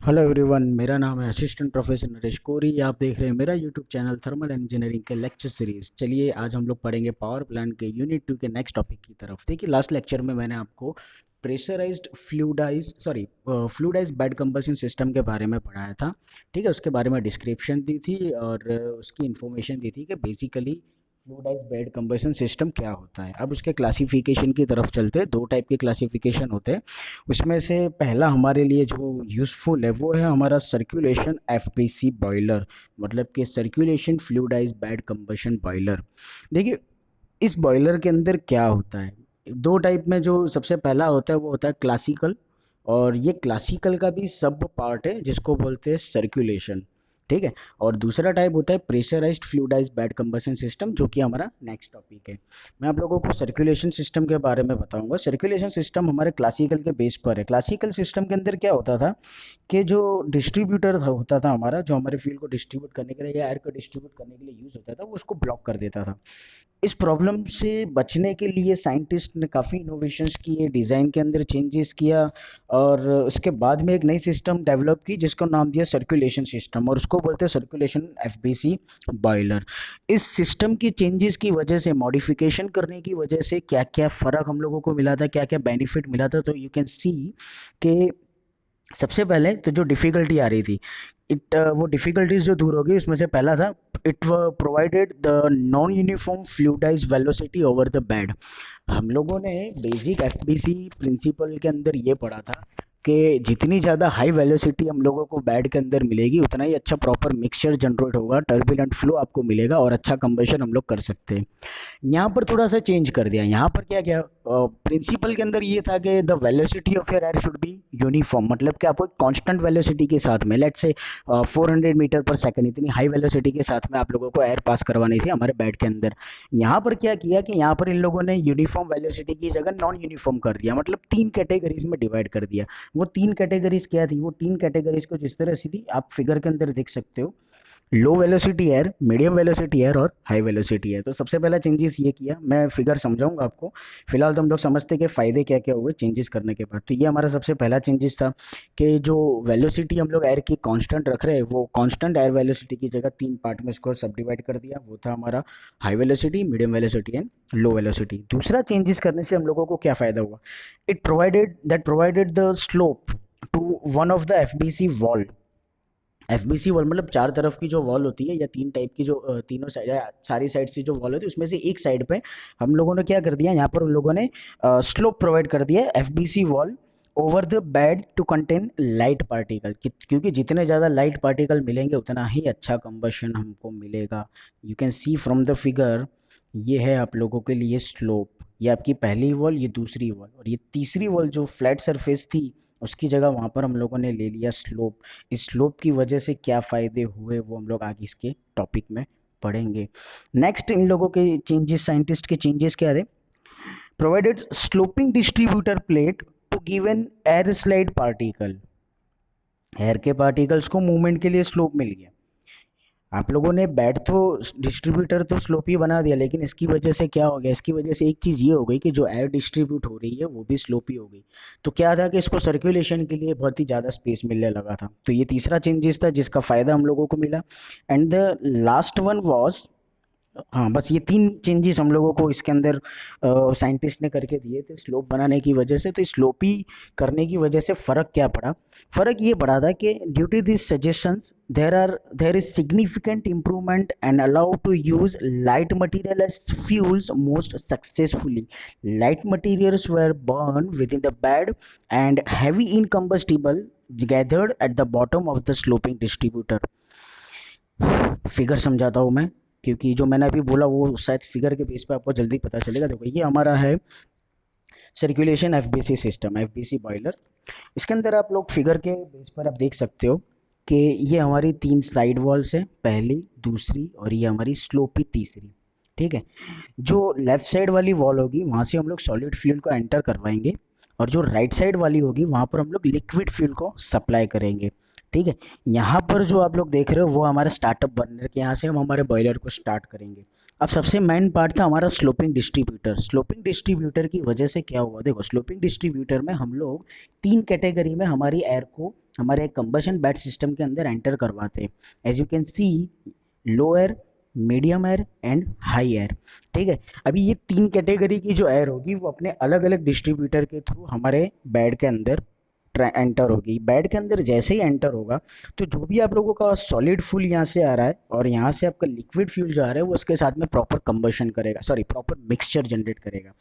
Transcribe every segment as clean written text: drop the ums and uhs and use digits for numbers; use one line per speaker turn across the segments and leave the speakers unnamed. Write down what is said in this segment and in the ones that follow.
Hello everyone, मेरा नाम है असिस्टेंट प्रोफेसर नरेश कोरी। आप देख रहे हैं मेरा यूट्यूब चैनल थर्मल इंजीनियरिंग के लेक्चर सीरीज। चलिए आज हम लोग पढ़ेंगे पावर प्लांट के यूनिट 2 के नेक्स्ट टॉपिक की तरफ। देखिए, लास्ट लेक्चर में मैंने आपको pressurised fluidised bed combustion system के बारे में पढ़ाया था। ठीक है, उसके बारे में डिस्क्रिप्शन दी थी और उसकी इंफॉर्मेशन दी थी कि basically fluidised bed combustion system क्या होता है। अब उसके क्लासिफिकेशन की तरफ चलते हैं। दो टाइप के क्लासिफिकेशन होते हैं। उसमें से पहला हमारे लिए जो यूज़फुल है वो है हमारा सर्कुलेशन एफपीसी बॉयलर, मतलब कि circulation fluidised bed combustion boiler. देखिए, इस बॉयलर के अंदर क्या होता है, दो टाइप में। जो सबसे पहला होता है वो होता है क्लासिकल, और ये क्लासिकल का भी सब पार्ट है जिसको बोलते हैं सर्कुलेशन। ठीक है। और दूसरा टाइप होता है pressurised fluidised bed combustion system, जो कि हमारा नेक्स्ट टॉपिक है। मैं आप लोगों को सर्कुलेशन सिस्टम के बारे में बताऊंगा। सर्कुलेशन सिस्टम हमारे क्लासिकल के बेस पर है। क्लासिकल सिस्टम के अंदर क्या होता था कि जो डिस्ट्रीब्यूटर होता था हमारा, जो हमारे फील्ड को डिस्ट्रीब्यूट करने के लिए या एयर को डिस्ट्रीब्यूट करने के लिए यूज होता था, वो उसको ब्लॉक कर देता था। इस प्रॉब्लम से बचने के लिए साइंटिस्ट ने काफ़ी इनोवेशंस किए, डिज़ाइन के अंदर चेंजेस किया, और उसके बाद में एक नई सिस्टम डेवलप की जिसको नाम दिया सर्कुलेशन सिस्टम, और उसको बोलते हैं सर्कुलेशन एफबीसी बॉयलर। इस सिस्टम की चेंजेस की वजह से, मॉडिफिकेशन करने की वजह से क्या क्या फ़र्क हम लोगों को मिला था, क्या क्या बेनिफिट मिला था, तो यू कैन सी कि सबसे पहले तो जो डिफ़िकल्टी आ रही थी, वो डिफ़िकल्टीज जो दूर हो गई, उसमें से पहला था it provided the non uniform fluidize velocity over the bed. हम लोगों ने बेसिक एफबीसी प्रिंसिपल के अंदर ये पढ़ा था कि जितनी ज़्यादा हाई वेलोसिटी हम लोगों को बेड के अंदर मिलेगी, उतना ही अच्छा प्रॉपर मिक्सचर जनरेट होगा, टर्बुलेंट फ्लो आपको मिलेगा और अच्छा कंबशन हम लोग कर सकते हैं। यहाँ पर थोड़ा सा चेंज कर दिया। यहाँ पर क्या क्या प्रिंसिपल के अंदर ये था कि the velocity of your air should be uniform, मतलब कि आपको कांस्टेंट वेलोसिटी के साथ में, लेट्स से 400 मीटर पर सेकंड, इतनी हाई वेलोसिटी के साथ में आप लोगों को एयर पास करवानी थी हमारे बेड के अंदर। यहाँ पर क्या किया कि यहाँ पर इन लोगों ने यूनिफॉर्म वेलोसिटी की जगह नॉन यूनिफॉर्म कर दिया, मतलब तीन कैटेगरीज में डिवाइड कर दिया। वो तीन कैटेगरीज क्या थी, वो तीन कैटेगरीज को जिस तरह से थी आप फिगर के अंदर देख सकते हो। Low velocity air, medium velocity air और हाई वेलोसिटी एयर। तो सबसे पहला चेंजेस ये किया, मैं फिगर समझाऊंगा आपको। फिलहाल तो हम लोग समझते कि फायदे क्या क्या हुए चेंजेस करने के बाद। तो ये हमारा सबसे पहला चेंजेस था कि जो वेलोसिटी हम लोग एयर की कांस्टेंट रख रहे हैं, वो कांस्टेंट एयर वेलोसिटी की जगह तीन पार्ट में इसको सब डिवाइड कर दिया। वो था हमारा high velocity, medium velocity and low velocity. दूसरा चेंजेस करने से हम लोगों को क्या फायदा हुआ, it provided the slope to one of the FBC wall. FBC wall मतलब चार तरफ की जो वॉल होती है, या तीन टाइप की जो तीनों साइड, सारी साइड से जो वॉल होती है, उसमें से एक साइड पे हम लोगों ने क्या कर दिया, यहाँ पर उन लोगों ने स्लोप प्रोवाइड कर दिया FBC wall over the bed to contain light particle, क्योंकि जितने ज़्यादा लाइट पार्टिकल मिलेंगे उतना ही अच्छा कंबशन हमको मिलेगा। You can C from the figure, ये है आप लोगों के लिए स्लोप। ये आपकी पहली वॉल, ये दूसरी वॉल, और ये तीसरी वॉल जो फ्लैट सरफेस थी उसकी जगह वहां पर हम लोगों ने ले लिया स्लोप। इस स्लोप की वजह से क्या फायदे हुए वो हम लोग आगे इसके टॉपिक में पढ़ेंगे। नेक्स्ट इन लोगों के चेंजेस, साइंटिस्ट के चेंजेस क्या थे, provided sloping distributor plate to give an air slide particle. Air के पार्टिकल्स को मूवमेंट के लिए स्लोप मिल गया। आप लोगों ने बैट तो डिस्ट्रीब्यूटर तो स्लोपी बना दिया, लेकिन इसकी वजह से क्या हो गया, इसकी वजह से एक चीज़ ये हो गई कि जो एयर डिस्ट्रीब्यूट हो रही है वो भी स्लोपी हो गई। तो क्या था कि इसको सर्कुलेशन के लिए बहुत ही ज़्यादा स्पेस मिलने लगा था। तो ये तीसरा चेंजेस था जिसका फ़ायदा हम लोगों को मिला। And the last one was, हाँ बस ये तीन चेंजेस हम लोगों को इसके अंदर साइंटिस्ट ने करके दिए थे स्लोप बनाने की वजह से। तो स्लोपी करने की वजह से फ़र्क क्या पड़ा, फ़र्क ये पड़ा था कि due to this suggestions there is significant improvement and allow to use light material as fuels most successfully. Light materials were burn within the bed and heavy incombustible gathered at the bottom of the sloping distributor। Figure समझाता हूँ मैं, क्योंकि जो मैंने अभी बोला वो शायद फिगर के बेस पे आपको जल्दी पता चलेगा। देखो, ये हमारा है circulation FBC system, FBC boiler. इसके अंदर आप लोग फिगर के बेस पर आप देख सकते हो कि ये हमारी तीन साइड वॉल्स है, पहली, दूसरी और ये हमारी स्लोपी तीसरी। ठीक है। जो लेफ्ट साइड वाली वॉल होगी वहां से हम लोग सॉलिड फ्यूल को एंटर करवाएंगे, और जो राइट साइड वाली होगी वहां पर हम लोग लिक्विड फ्यूल को सप्लाई करेंगे। ठीक है। यहाँ पर जो आप लोग देख रहे हो वो हमारा स्टार्टअप बर्नर के, यहाँ से हम हमारे बॉयलर को स्टार्ट करेंगे। अब सबसे मेन पार्ट था हमारा स्लोपिंग डिस्ट्रीब्यूटर। स्लोपिंग डिस्ट्रीब्यूटर की वजह से क्या हुआ, देखो स्लोपिंग डिस्ट्रीब्यूटर में हम लोग तीन कैटेगरी में हमारी एयर को हमारे कंबशन बैट सिस्टम के अंदर एंटर करवाते हैं। As you can see, low air, medium air and high air. ठीक है, अभी ये तीन कैटेगरी की जो एयर होगी वो अपने अलग अलग डिस्ट्रीब्यूटर के थ्रू हमारे बेड के अंदर एंटर होगी। बेड के अंदर जैसे ही एंटर होगा तो जो भी आप लोगों का सॉलिड फ्यूल यहाँ से आ रहा है और यहाँ से आपका लिक्विड फ्यूल जो आ रहा है वो उसके साथ में प्रॉपर कंबशन करेगा, सॉरी प्रॉपर मिक्सचर जनरेट करेगा।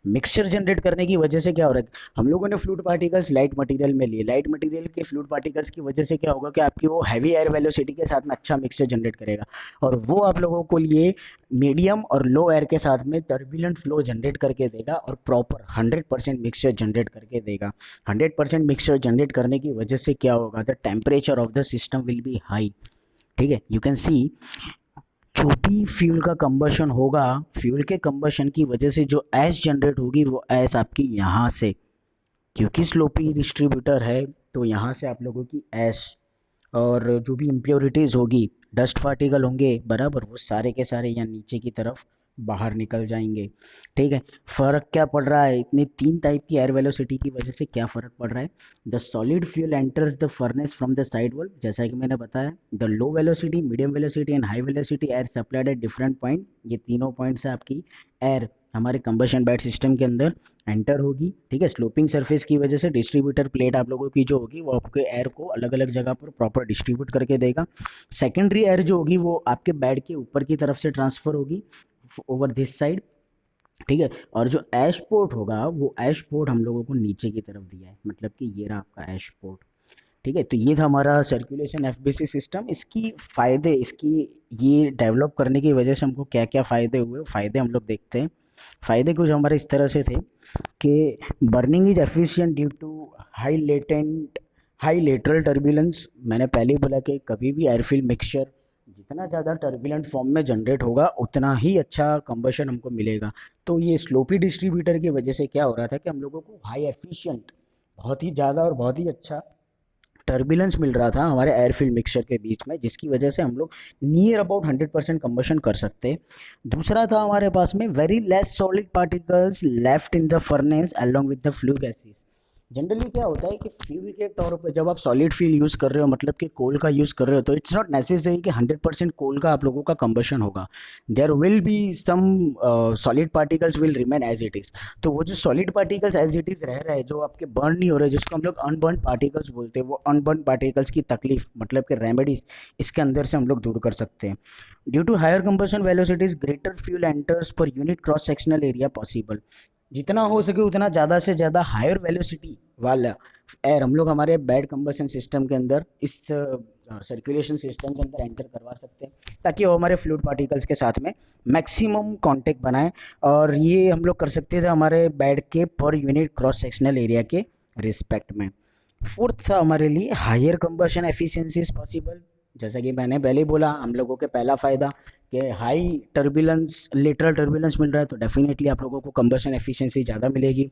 मिक्सचर जनरेट करने की वजह से क्या हो रहा है, हम लोगों ने फ्लूइड पार्टिकल्स लाइट मटेरियल में लिए, लाइट मटेरियल के फ्लूइड पार्टिकल्स की वजह से क्या होगा कि आपकी वो हैवी एयर वेलोसिटी के साथ में अच्छा मिक्सचर जनरेट करेगा, और वो आप लोगों को लिए मीडियम और लो एयर के साथ में टर्बुलेंट फ्लो जनरेट करके देगा और प्रॉपर 100% मिक्सचर जनरेट करके देगा। 100% मिक्सचर जनरेट करने की वजह से क्या होगा, the temperature of the system will be high. ठीक है, यू कैन सी जो भी फ्यूल का कंबशन होगा, फ्यूल के कंबशन की वजह से जो ऐश जनरेट होगी वो ऐश आपकी यहाँ से, क्योंकि स्लोपी डिस्ट्रीब्यूटर है तो यहाँ से आप लोगों की ऐश और जो भी इम्प्योरिटीज होगी, डस्ट पार्टिकल होंगे बराबर, वो सारे के सारे यहाँ नीचे की तरफ बाहर निकल जाएंगे। ठीक है, फर्क क्या पड़ रहा है, इतनी तीन टाइप की एयर वेलोसिटी की वजह से क्या फर्क पड़ रहा है। The solid fuel enters the furnace from the side wall, जैसा कि मैंने बताया। The low velocity, medium velocity and high velocity air supplied at different point, ये तीनों पॉइंट से आपकी एयर हमारे कंबशन बैट सिस्टम के अंदर एंटर होगी। ठीक है, स्लोपिंग सरफेस की वजह से डिस्ट्रीब्यूटर प्लेट आप लोगों की जो होगी वो आपके एयर को अलग अलग जगह पर प्रॉपर डिस्ट्रीब्यूट करके देगा। सेकेंडरी एयर जो होगी वो आपके बेड के ऊपर की तरफ से ट्रांसफर होगी ओवर दिस साइड। ठीक है, और जो ऐश पोर्ट होगा वो ऐश पोर्ट हम लोगों को नीचे की तरफ दिया है, मतलब कि ये रहा आपका ऐश पोर्ट। ठीक है, तो ये था हमारा सर्कुलेशन एफबीसी सिस्टम। इसकी फायदे, इसकी ये डेवलप करने की वजह से हमको क्या क्या फायदे हुए, फायदे हम लोग देखते हैं। फायदे कुछ हमारे इस तरह से थे कि burning is efficient due to high latent high lateral turbulence. मैंने पहले ही बोला कि कभी भी एयरफिल मिक्सचर जितना ज़्यादा टर्बुलेंट फॉर्म में जनरेट होगा उतना ही अच्छा कंबशन हमको मिलेगा। तो ये स्लोपी डिस्ट्रीब्यूटर की वजह से क्या हो रहा था कि हम लोगों को हाई एफिशिएंट, बहुत ही ज़्यादा और बहुत ही अच्छा टर्बुलेंस मिल रहा था हमारे एयरफील्ड मिक्सचर के बीच में, जिसकी वजह से हम लोग नियर अबाउट 100% कंबशन कर सकते हैं। दूसरा था हमारे पास में very less solid particles left in the furnace along with the flue gases. Generally क्या होता है कि फ्यूल के तौर पर जब आप सॉलिड फ्यूल यूज़ कर रहे हो, मतलब कि कोल का यूज़ कर रहे हो, तो इट्स नॉट नेसेसरी कि 100% कोल का आप लोगों का कंबशन होगा। There will be some solid particles will remain as it is. तो वो जो solid particles as it is रह रहा है, जो आपके बर्न नहीं हो रहे, जिसको हम लोग अनबर्न पार्टिकल्स बोलते हैं, वो अनबर्न पार्टिकल्स की तकलीफ, मतलब कि रेमेडीज इसके अंदर से हम लोग दूर कर सकते हैं। Due to higher combustion velocities greater fuel enters per unit cross sectional area possible. जितना हो सके उतना ज़्यादा से ज़्यादा हायर वेलोसिटी वाला एयर हम लोग हमारे बेड कंबशन सिस्टम के अंदर, इस सर्कुलेशन सिस्टम के अंदर एंटर करवा सकते हैं, ताकि वो हमारे फ्लूइड पार्टिकल्स के साथ में मैक्सिमम कांटेक्ट बनाए। और ये हम लोग कर सकते थे हमारे बेड के per unit cross sectional area के रिस्पेक्ट में। फोर्थ था हमारे लिए higher combustion efficiency is possible. जैसा कि मैंने पहले ही बोला, हम लोगों के पहला फायदा कि हाई टर्बुलेंस, लेटरल टर्बुलेंस मिल रहा है, तो डेफिनेटली आप लोगों को कंबशन एफिशिएंसी ज़्यादा मिलेगी।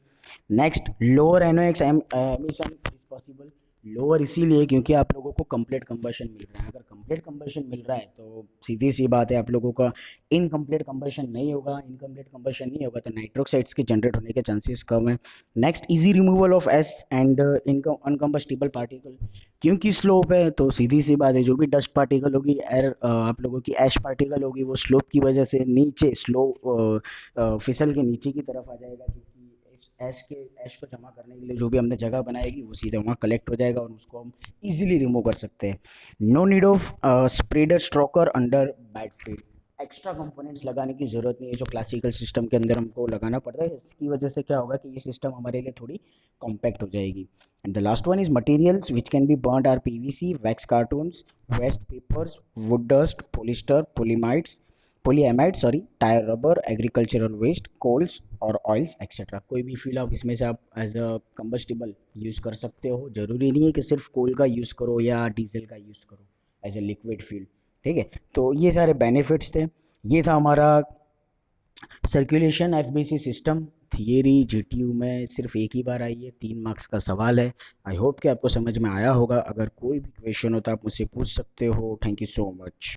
Next, lower NOx emission is possible. Lower इसीलिए क्योंकि आप लोगों को कंप्लीट कंबशन मिल रहा है। अगर कंप्लीट कंबशन मिल रहा है तो सीधी सी बात है, आप लोगों का इनकम्प्लीट कंबशन नहीं होगा। इनकम्प्लीट कंबशन नहीं होगा तो नाइट्रोक्साइड्स के जनरेट होने के चांसेस कम है। Next, easy removal of ash and uncombustible particle. क्योंकि स्लोप है तो सीधी सी बात है, जो भी डस्ट पार्टिकल होगी, एयर आप लोगों की ऐश पार्टिकल होगी, वो स्लोप की वजह से नीचे स्लो फिसल के नीचे की तरफ आ जाएगा, क्योंकि इस ऐश को जमा करने के लिए जो भी हमने जगह बनाएगी वो सीधे वहाँ कलेक्ट हो जाएगा और उसको हम इजीली रिमूव कर सकते हैं। No need of spreader stroker under bed feed. Extra components लगाने की जरूरत नहीं है जो क्लासिकल सिस्टम के अंदर हमको लगाना पड़ता है। इसकी वजह से क्या होगा कि ये सिस्टम हमारे लिए थोड़ी कॉम्पैक्ट हो जाएगी। And the last one is materials which can be burned are PVC, wax cartons, waste papers, wood dust, polyester, polyamide sorry, tyre rubber, agricultural waste, coals और ऑयल्स एक्सेट्रा। कोई भी फ्यूल आप इसमें से आप एज अ कंबस्टिबल यूज़ कर सकते हो। जरूरी नहीं है कि सिर्फ कोल का यूज़ करो या डीजल का यूज़ करो एज ए लिक्विड फ्यूल। ठीक है, तो ये सारे बेनिफिट्स थे। ये था हमारा circulation FBC system. Theory GTU में सिर्फ एक ही बार आई है, 3 मार्क्स का सवाल है। आई होप कि आपको समझ में आया होगा। अगर कोई भी क्वेश्चन हो तो आप मुझसे पूछ सकते हो। Thank you so much.